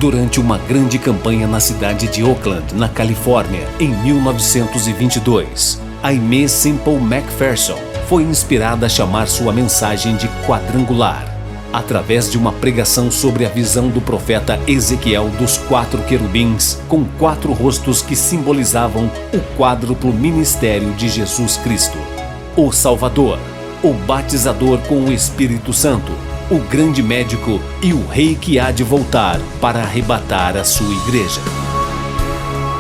Durante uma grande campanha na cidade de Oakland, na Califórnia, em 1922, Aimee Semple McPherson foi inspirada a chamar sua mensagem de quadrangular, através de uma pregação sobre a visão do profeta Ezequiel dos 4 querubins com 4 rostos que simbolizavam o quádruplo ministério de Jesus Cristo: o Salvador, o Batizador com o Espírito Santo, o grande médico e o rei que há de voltar para arrebatar a sua igreja.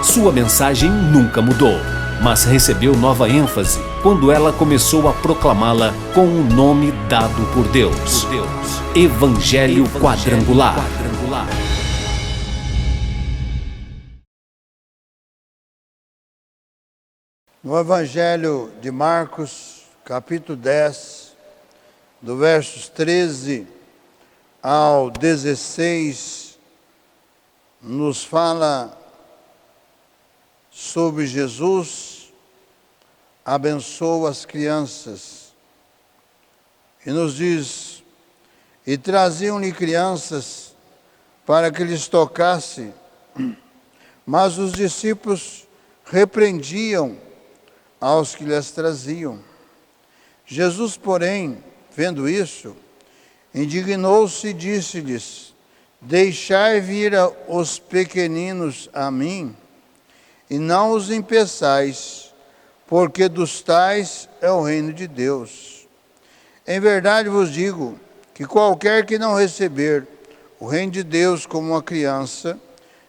Sua mensagem nunca mudou, mas recebeu nova ênfase quando ela começou a proclamá-la com o nome dado por Deus: Evangelho Quadrangular. No Evangelho de Marcos, capítulo 10, do versos 13 ao 16, nos fala sobre Jesus abençoa as crianças e nos diz: e traziam-lhe crianças para que lhes tocasse, mas os discípulos repreendiam aos que lhes traziam. Jesus, porém, vendo isso, indignou-se e disse-lhes: deixai vir os pequeninos a mim, e não os impeçais, porque dos tais é o reino de Deus. Em verdade vos digo que qualquer que não receber o reino de Deus como uma criança,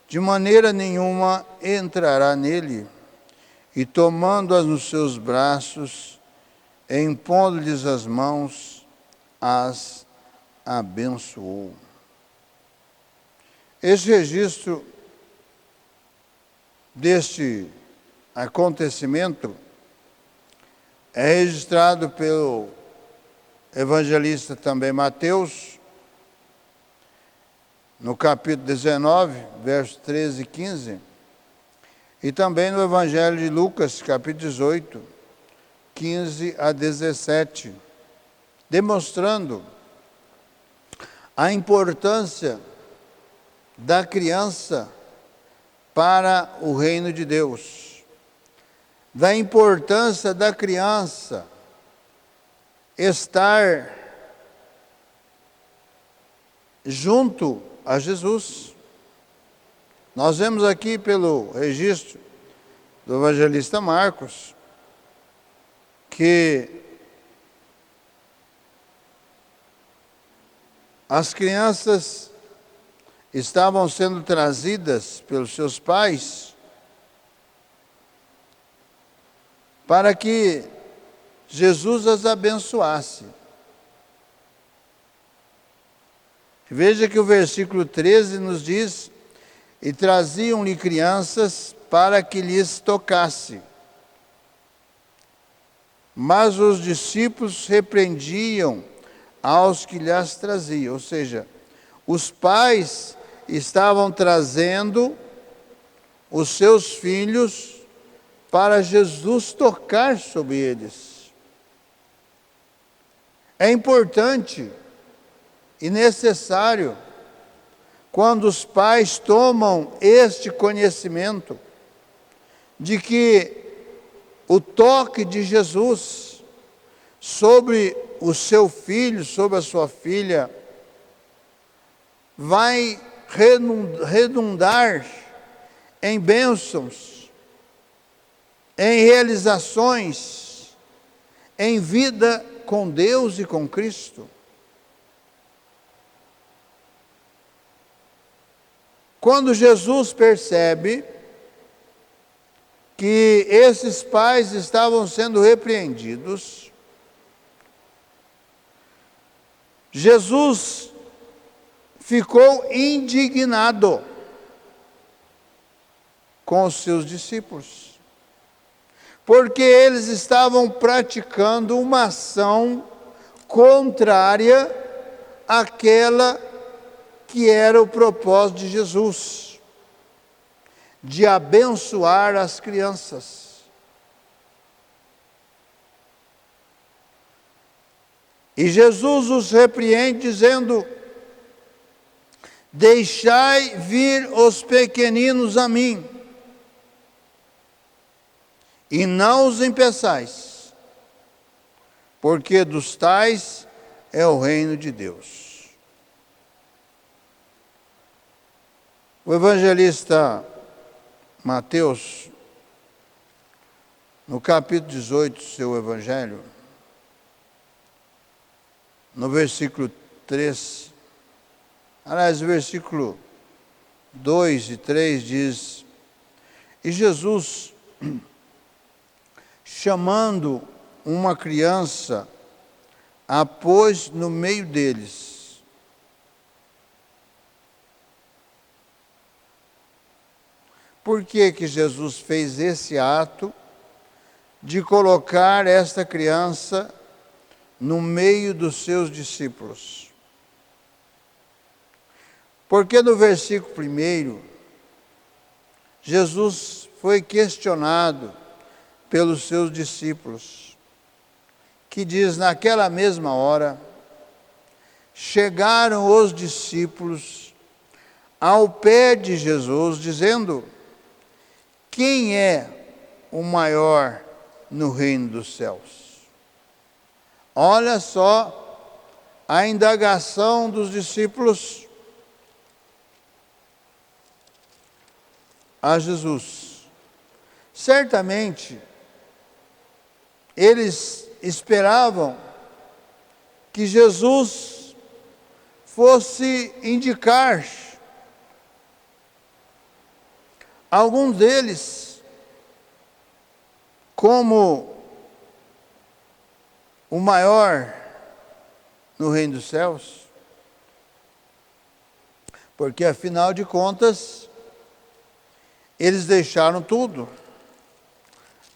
de maneira nenhuma entrará nele. E tomando-as nos seus braços, impondo-lhes as mãos, as abençoou. Esse registro deste acontecimento é registrado pelo evangelista também Mateus, no capítulo 19, versos 13 e 15, e também no Evangelho de Lucas, capítulo 18, 15 a 17, demonstrando a importância da criança para o reino de Deus, da importância da criança estar junto a Jesus. Nós vemos aqui pelo registro do evangelista Marcos que as crianças estavam sendo trazidas pelos seus pais para que Jesus as abençoasse. Veja que o versículo 13 nos diz: e traziam-lhe crianças para que lhes tocasse. Mas os discípulos repreendiam aos que lhes traziam. Ou seja, os pais estavam trazendo os seus filhos para Jesus tocar sobre eles. É importante e necessário, quando os pais tomam este conhecimento de que o toque de Jesus sobre o seu filho, sobre a sua filha, vai redundar em bênçãos, em realizações, em vida com Deus e com Cristo. Quando Jesus percebe que esses pais estavam sendo repreendidos, Jesus ficou indignado com os seus discípulos, porque eles estavam praticando uma ação contrária àquela que era o propósito de Jesus, de abençoar as crianças. E Jesus os repreende dizendo: deixai vir os pequeninos a mim, e não os impeçais, porque dos tais é o reino de Deus. O evangelista Mateus, no capítulo 18 do seu evangelho, no versículo 3, aliás, o versículo 2 e 3 diz: e Jesus, chamando uma criança, a pôs no meio deles. Por que que Jesus fez esse ato de colocar esta criança no meio dos seus discípulos? Porque no versículo 1, Jesus foi questionado pelos seus discípulos, que diz: naquela mesma hora, chegaram os discípulos ao pé de Jesus, dizendo: quem é o maior no reino dos céus? Olha só a indagação dos discípulos a Jesus. Certamente, eles esperavam que Jesus fosse indicar alguns deles como o maior no reino dos céus, porque afinal de contas, eles deixaram tudo,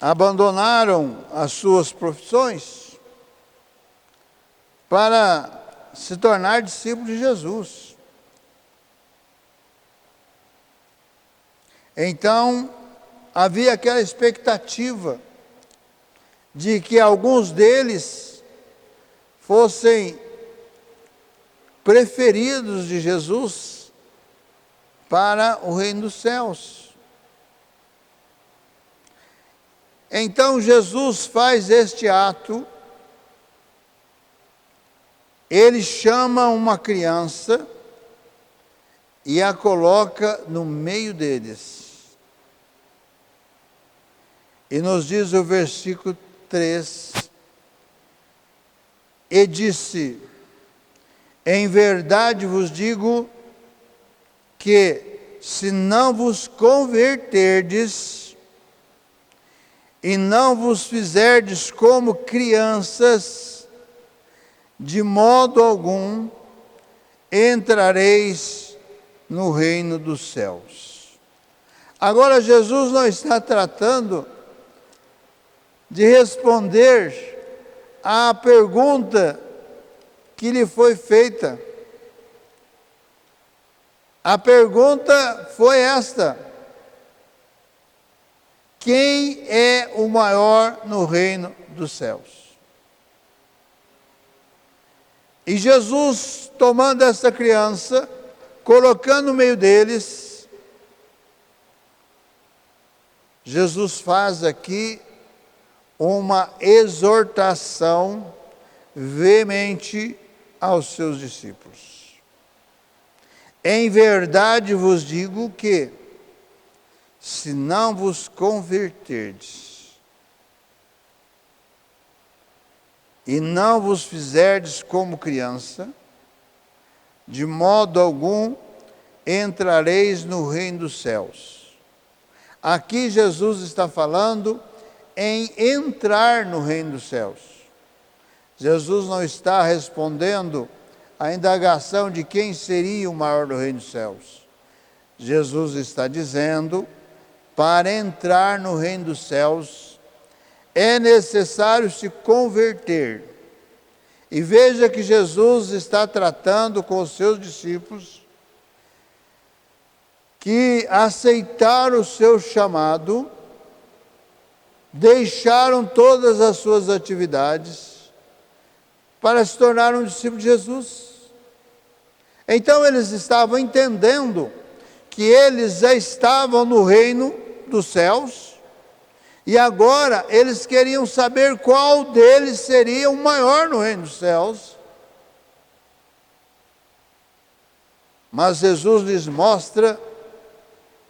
abandonaram as suas profissões para se tornar discípulos de Jesus. Então, havia aquela expectativa de que alguns deles fossem preferidos de Jesus para o reino dos céus. Então Jesus faz este ato, ele chama uma criança e a coloca no meio deles. E nos diz o versículo 3, e disse: em verdade vos digo que se não vos converterdes e não vos fizerdes como crianças, de modo algum entrareis no reino dos céus. Agora, Jesus não está tratando de responder à pergunta que lhe foi feita. A pergunta foi esta: quem é o maior no reino dos céus? E Jesus, tomando essa criança, colocando no meio deles, Jesus faz aqui uma exortação veemente aos seus discípulos. Em verdade vos digo que, se não vos converterdes e não vos fizerdes como criança, de modo algum entrareis no reino dos céus. Aqui Jesus está falando em entrar no reino dos céus. Jesus não está respondendo à indagação de quem seria o maior do reino dos céus. Jesus está dizendo: para entrar no reino dos céus, é necessário se converter. E veja que Jesus está tratando com os seus discípulos que aceitaram o seu chamado, deixaram todas as suas atividades para se tornar um discípulo de Jesus. Então eles estavam entendendo que eles já estavam no reino dos céus, e agora eles queriam saber qual deles seria o maior no reino dos céus. Mas Jesus lhes mostra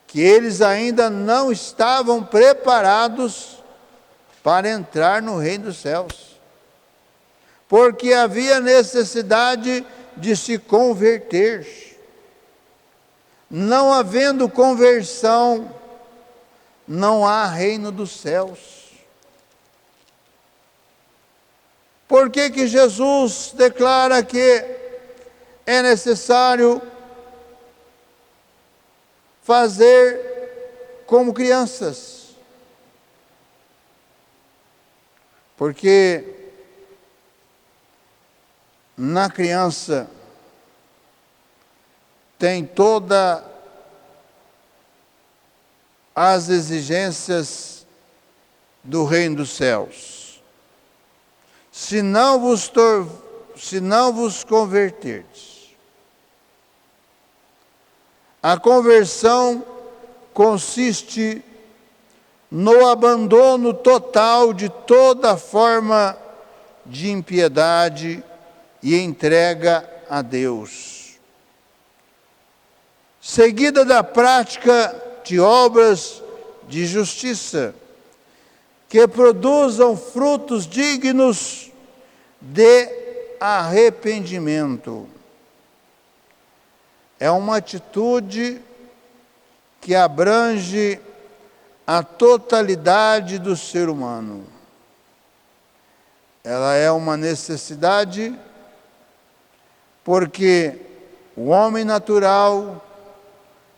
que eles ainda não estavam preparados para entrar no reino dos céus, porque havia necessidade de se converter. Não havendo conversão, não há reino dos céus. Por que que Jesus declara que é necessário fazer como crianças? Porque na criança tem todas as exigências do reino dos céus. Se não vos converterdes. A conversão consiste no abandono total de toda forma de impiedade e entrega a Deus, seguida da prática de obras de justiça, que produzam frutos dignos de arrependimento. É uma atitude que abrange a totalidade do ser humano. Ela é uma necessidade porque o homem natural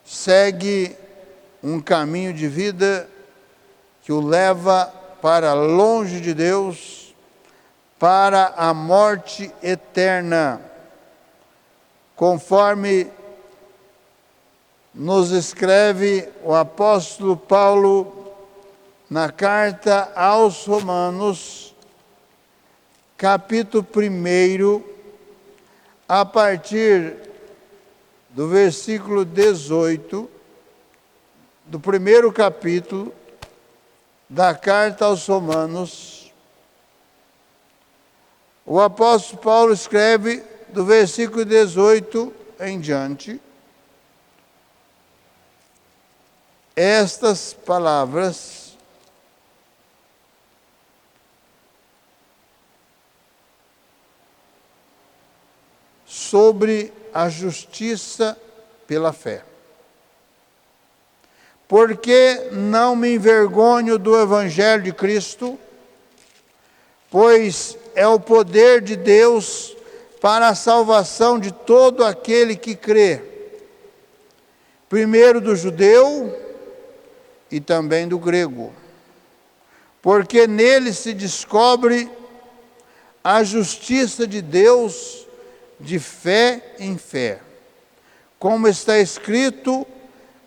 segue um caminho de vida que o leva para longe de Deus, para a morte eterna, conforme nos escreve o apóstolo Paulo na carta aos Romanos, capítulo 1, a partir do versículo 18, do primeiro capítulo da carta aos Romanos. O apóstolo Paulo escreve do versículo 18 em diante estas palavras: sobre a justiça pela fé. Porque não me envergonho do Evangelho de Cristo, pois é o poder de Deus para a salvação de todo aquele que crê, primeiro do judeu e também do grego, porque nele se descobre a justiça de Deus de fé em fé, como está escrito: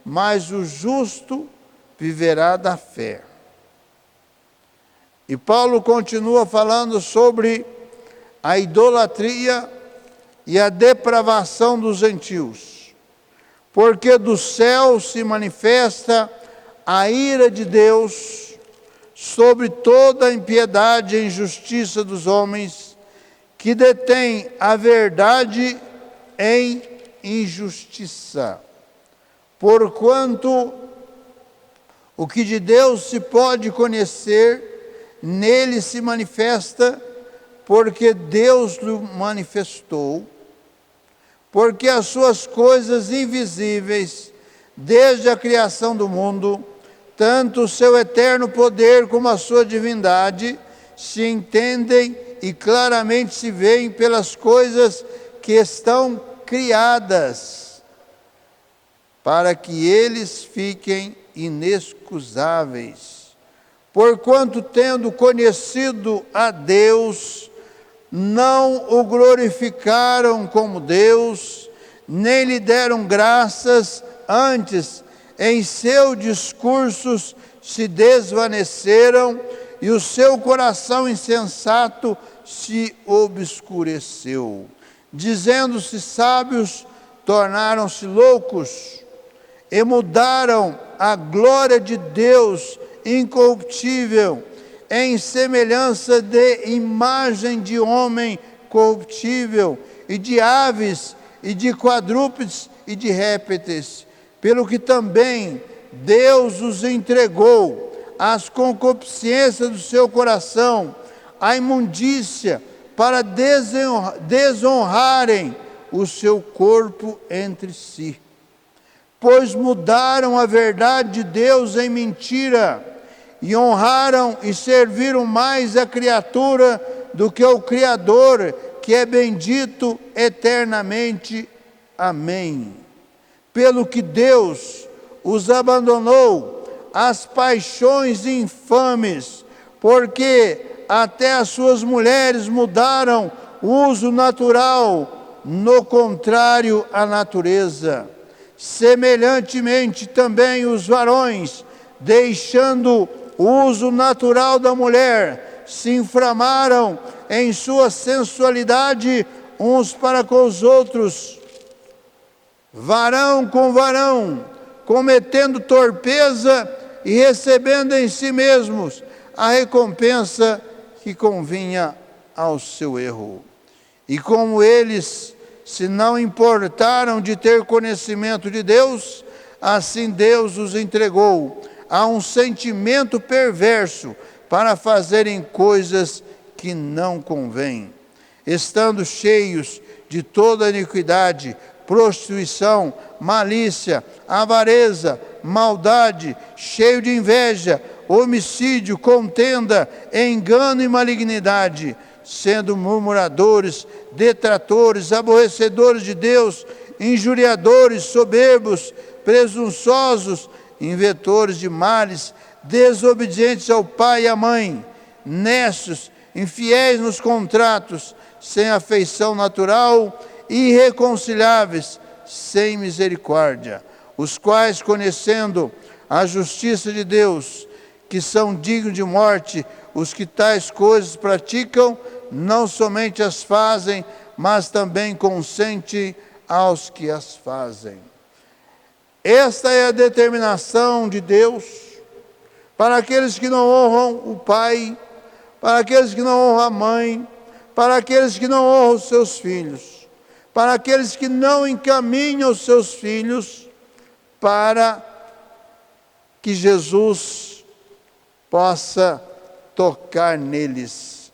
mas o justo viverá da fé. E Paulo continua falando sobre a idolatria e a depravação dos gentios, porque do céu se manifesta a ira de Deus sobre toda a impiedade e injustiça dos homens, que detêm a verdade em injustiça. Porquanto o que de Deus se pode conhecer, nele se manifesta, porque Deus lhe manifestou, porque as suas coisas invisíveis, desde a criação do mundo, tanto o seu eterno poder como a sua divindade, se entendem e claramente se veem pelas coisas que estão criadas, para que eles fiquem inexcusáveis. Porquanto, tendo conhecido a Deus, não o glorificaram como Deus, nem lhe deram graças, antes, em seus discursos se desvaneceram, e o seu coração insensato se obscureceu. Dizendo-se sábios, tornaram-se loucos e mudaram a glória de Deus incorruptível em semelhança de imagem de homem corruptível, e de aves, e de quadrúpedes, e de répteis, pelo que também Deus os entregou às concupiscências do seu coração, à imundícia, para desonrarem o seu corpo entre si. Pois mudaram a verdade de Deus em mentira, e honraram e serviram mais a criatura do que o Criador, que é bendito eternamente. Amém. Pelo que Deus os abandonou às paixões infames, porque até as suas mulheres mudaram o uso natural, no contrário à natureza. Semelhantemente também os varões, deixando o uso natural da mulher, se inflamaram em sua sensualidade uns para com os outros, varão com varão, cometendo torpeza e recebendo em si mesmos a recompensa que convinha ao seu erro. E como eles se não importaram de ter conhecimento de Deus, assim Deus os entregou a um sentimento perverso para fazerem coisas que não convêm, estando cheios de toda iniquidade, prostituição, malícia, avareza, maldade, cheio de inveja, homicídio, contenda, engano e malignidade, sendo murmuradores, detratores, aborrecedores de Deus, injuriadores, soberbos, presunçosos, inventores de males, desobedientes ao pai e à mãe, necios, infiéis nos contratos, sem afeição natural, irreconciliáveis, sem misericórdia, os quais, conhecendo a justiça de Deus, que são dignos de morte, os que tais coisas praticam, não somente as fazem, mas também consentem aos que as fazem. Esta é a determinação de Deus para aqueles que não honram o pai, para aqueles que não honram a mãe, para aqueles que não honram os seus filhos, para aqueles que não encaminham os seus filhos para que Jesus possa tocar neles.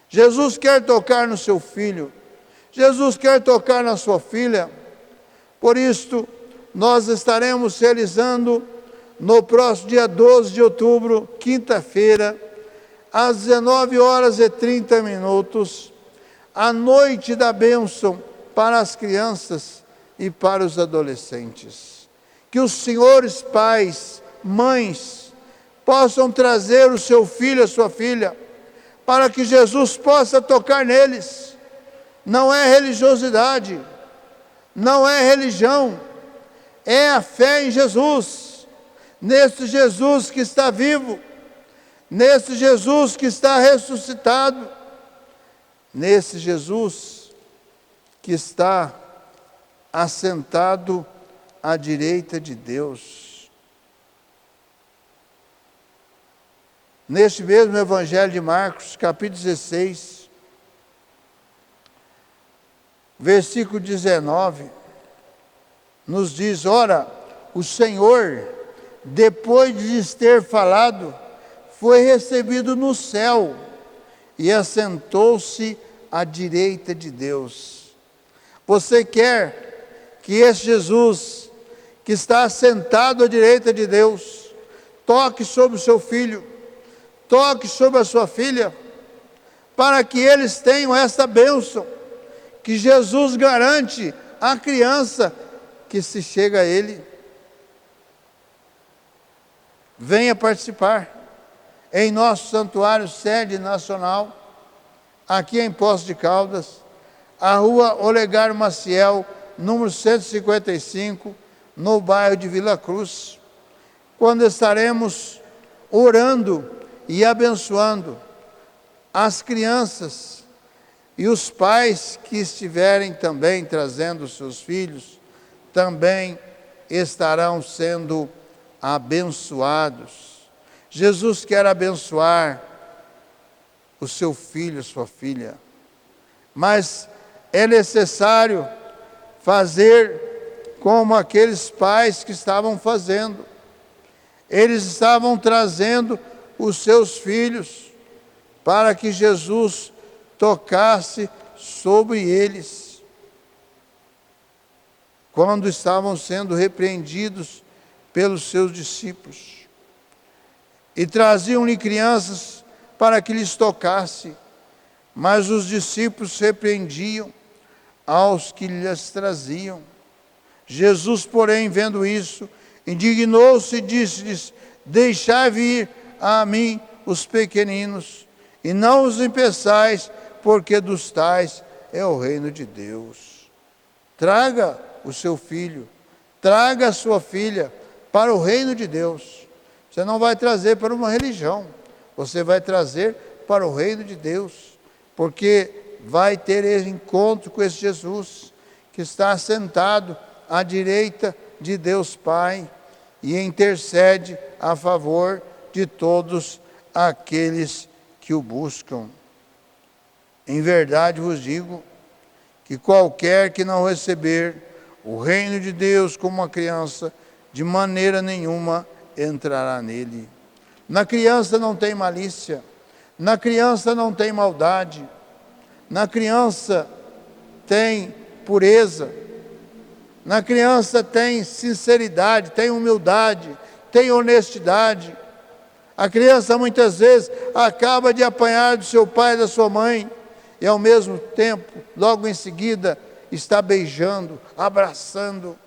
Jesus quer tocar no seu filho, Jesus quer tocar na sua filha. Por isso, nós estaremos realizando no próximo dia 12 de outubro, quinta-feira, às 19h30, a noite da bênção para as crianças e para os adolescentes. Que os senhores pais, mães, possam trazer o seu filho, a sua filha, para que Jesus possa tocar neles. Não é religiosidade, não é religião, é a fé em Jesus, nesse Jesus que está vivo, nesse Jesus que está ressuscitado, nesse Jesus que está assentado à direita de Deus. Neste mesmo Evangelho de Marcos, capítulo 16, versículo 19, nos diz: ora, o Senhor, depois de lhes ter falado, foi recebido no céu e assentou-se à direita de Deus. Você quer que esse Jesus, que está assentado à direita de Deus, toque sobre o seu filho, toque sobre a sua filha, para que eles tenham esta bênção que Jesus garante à criança que se chega a Ele? Venha participar em nosso santuário sede nacional, aqui em Poços de Caldas, a rua Olegário Maciel, número 155, no bairro de Vila Cruz, quando estaremos orando e abençoando as crianças e os pais que estiverem também trazendo os seus filhos também estarão sendo abençoados. Jesus quer abençoar o seu filho, a sua filha, mas é necessário fazer como aqueles pais que estavam fazendo. Eles estavam trazendo os seus filhos para que Jesus tocasse sobre eles, quando estavam sendo repreendidos pelos seus discípulos. E traziam-lhe crianças para que lhes tocasse, mas os discípulos repreendiam aos que lhes traziam. Jesus, porém, vendo isso, indignou-se e disse-lhes: deixai vir a mim os pequeninos, e não os impeçais, porque dos tais é o reino de Deus. Traga o seu filho, traga a sua filha para o reino de Deus. Você não vai trazer para uma religião, você vai trazer para o reino de Deus, porque vai ter esse encontro com esse Jesus, que está sentado à direita de Deus Pai, e intercede a favor de todos aqueles que o buscam. Em verdade vos digo, que qualquer que não receber o reino de Deus como uma criança, de maneira nenhuma entrará nele. Na criança não tem malícia, na criança não tem maldade, na criança tem pureza, na criança tem sinceridade, tem humildade, tem honestidade. A criança muitas vezes acaba de apanhar do seu pai e da sua mãe, e ao mesmo tempo, logo em seguida, está beijando, abraçando.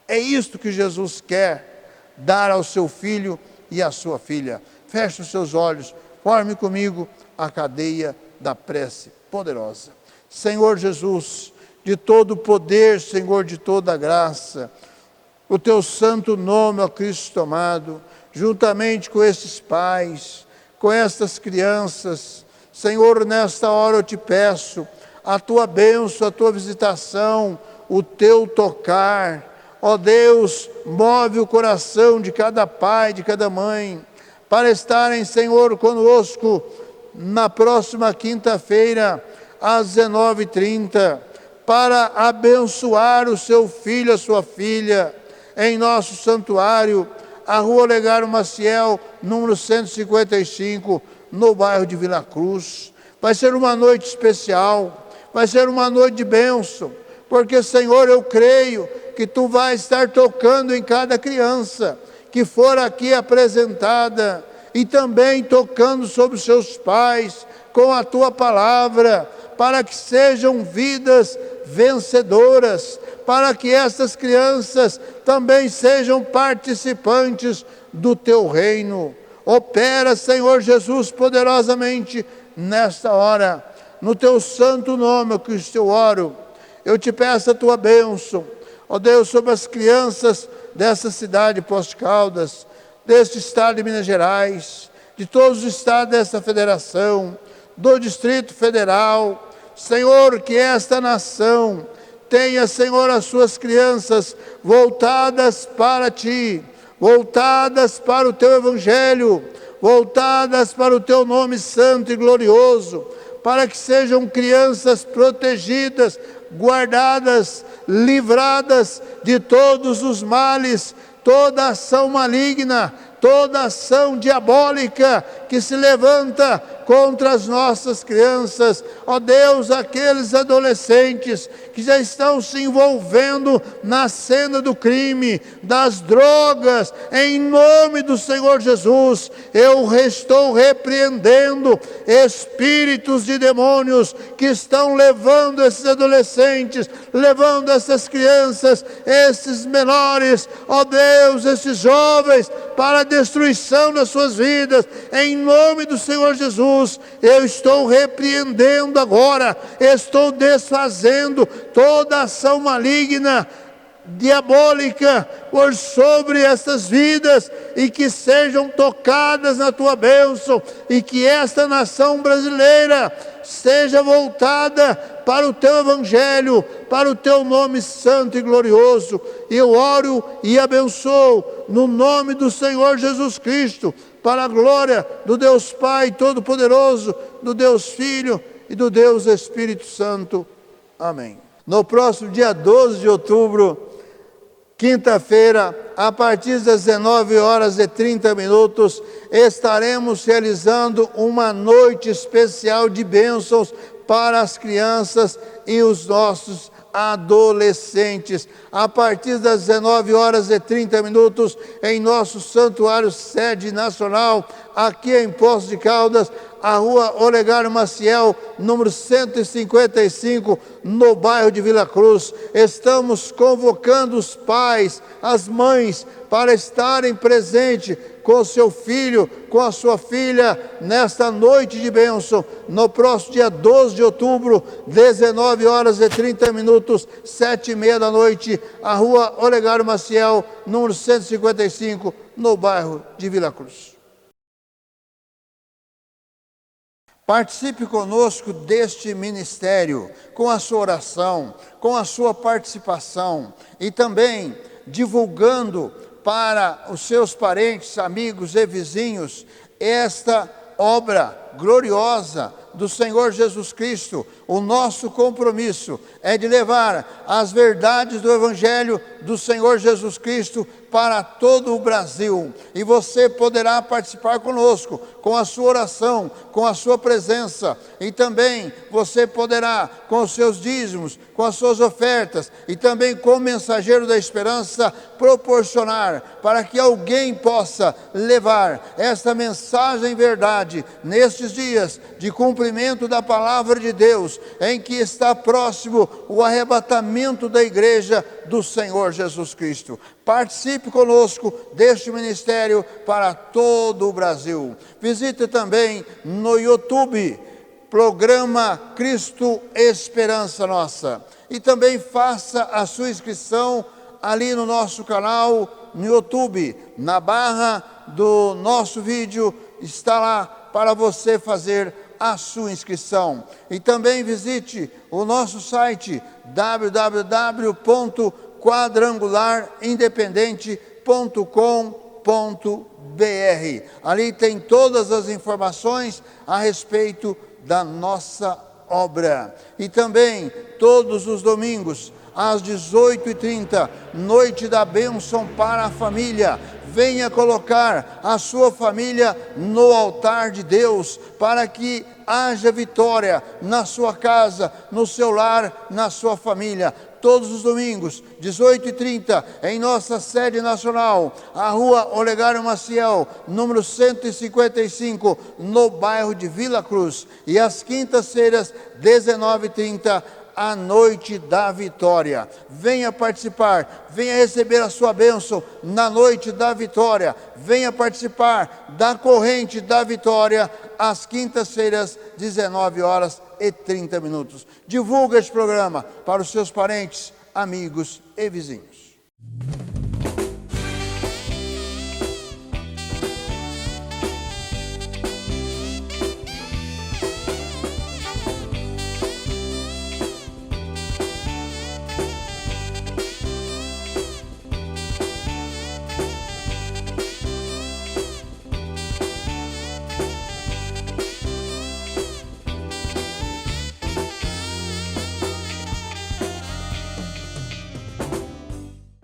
É isto que Jesus quer dar ao seu filho e à sua filha. Feche os seus olhos, forme comigo a cadeia da prece poderosa. Senhor Jesus, de todo o poder, Senhor, de toda a graça, o teu santo nome, ó Cristo amado, juntamente com esses pais, com estas crianças, Senhor, nesta hora eu te peço a tua bênção, a tua visitação, o teu tocar. Ó Deus, move o coração de cada pai, de cada mãe, para estarem, Senhor, conosco na próxima quinta-feira, às 19h30, para abençoar o seu filho, a sua filha, em nosso santuário, a Rua Olegário Maciel, número 155, no bairro de Vila Cruz. Vai ser uma noite especial, vai ser uma noite de bênção, porque, Senhor, eu creio que tu vais estar tocando em cada criança que for aqui apresentada, e também tocando sobre os seus pais com a tua palavra, para que sejam vidas vencedoras, para que essas crianças também sejam participantes do teu reino. Opera, Senhor Jesus, poderosamente nesta hora, no teu santo nome, ó Cristo, eu oro. Eu te peço a tua bênção, ó Deus, sobre as crianças dessa cidade de Poços de Caldas, deste estado de Minas Gerais, de todos os estados dessa federação, do Distrito Federal. Senhor, que esta nação tenha, Senhor, as suas crianças voltadas para ti, voltadas para o teu evangelho, voltadas para o teu nome santo e glorioso, para que sejam crianças protegidas, guardadas, livradas de todos os males, toda ação maligna, toda ação diabólica que se levanta contra as nossas crianças. Ó Deus, aqueles adolescentes que já estão se envolvendo na cena do crime, das drogas, em nome do Senhor Jesus, eu estou repreendendo espíritos de demônios que estão levando esses adolescentes, levando essas crianças, esses menores, ó Deus, esses jovens, para a destruição das suas vidas. Em nome do Senhor Jesus, eu estou repreendendo agora, estou desfazendo toda ação maligna diabólica por sobre essas vidas, e que sejam tocadas na tua bênção, e que esta nação brasileira seja voltada para o teu evangelho, para o teu nome santo e glorioso. Eu oro e abençoo no nome do Senhor Jesus Cristo, para a glória do Deus Pai Todo-Poderoso, do Deus Filho e do Deus Espírito Santo. Amém. No próximo dia 12 de outubro, quinta-feira, a partir das 19h30, estaremos realizando uma noite especial de bênçãos para as crianças e os nossos adolescentes. A partir das 19h30, em nosso santuário sede nacional, aqui em Poços de Caldas, a rua Olegário Maciel, número 155, no bairro de Vila Cruz. Estamos convocando os pais, as mães, para estarem presentes com o seu filho, com a sua filha, nesta noite de bênção, no próximo dia 12 de outubro, 19h30, 7h30 da noite, a rua Olegário Maciel, número 155, no bairro de Vila Cruz. Participe conosco deste ministério, com a sua oração, com a sua participação, e também divulgando para os seus parentes, amigos e vizinhos esta obra gloriosa do Senhor Jesus Cristo. O nosso compromisso é de levar as verdades do Evangelho do Senhor Jesus Cristo para todo o Brasil. E você poderá participar conosco, com a sua oração, com a sua presença. E também você poderá, com os seus dízimos, com as suas ofertas, e também com o mensageiro da esperança, proporcionar para que alguém possa levar esta mensagem verdade nestes dias de cumprimento da palavra de Deus, em que está próximo o arrebatamento da igreja do Senhor Jesus Cristo. Participe conosco deste ministério para todo o Brasil. Visite também no YouTube, programa Cristo Esperança Nossa. E também faça a sua inscrição ali no nosso canal no YouTube. Na barra do nosso vídeo está lá para você fazer a sua inscrição. E também visite o nosso site www.quadrangularirindependente.com.br. Ali tem todas as informações a respeito da nossa obra. E também todos os domingos às 18h30, noite da bênção para a família. Venha colocar a sua família no altar de Deus, para que haja vitória na sua casa, no seu lar, na sua família. Todos os domingos, 18h30, em nossa sede nacional, a rua Olegário Maciel, número 155, no bairro de Vila Cruz. E às quintas-feiras, 19h30, a noite da vitória. Venha participar, venha receber a sua bênção na noite da vitória. Venha participar da corrente da vitória às quintas-feiras, 19h30. Divulgue este programa para os seus parentes, amigos e vizinhos.